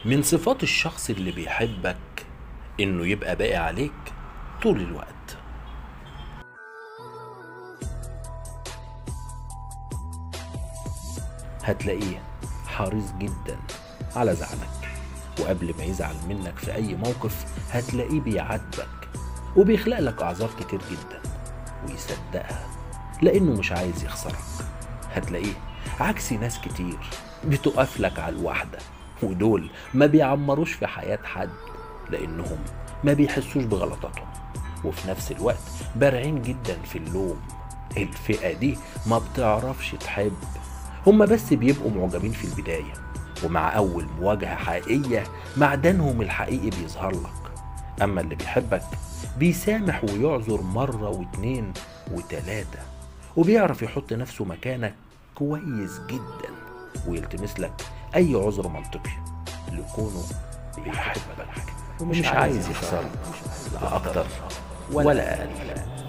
من صفات الشخص اللي بيحبك إنه يبقى باقي عليك طول الوقت. هتلاقيه حريص جدا على زعلك، وقبل ما يزعل منك في أي موقف هتلاقيه بيعاتبك وبيخلق لك أعذار كتير جدا ويصدقها لأنه مش عايز يخسرك. هتلاقيه عكس ناس كتير بتقف لك على الواحدة، ودول ما بيعمروش في حياة حد لأنهم ما بيحسوش بغلطاتهم، وفي نفس الوقت بارعين جدا في اللوم. الفئة دي ما بتعرفش تحب، هما بس بيبقوا معجبين في البداية، ومع أول مواجهة حقيقية معدنهم الحقيقي بيظهر لك. أما اللي بيحبك بيسامح ويعذر مرة واتنين وتلاتة، وبيعرف يحط نفسه مكانك كويس جدا، ويلتمس لك أي عذر منطقي لكونه بيحبك ومش عايز يخسرك، لا أكتر ولا أقل.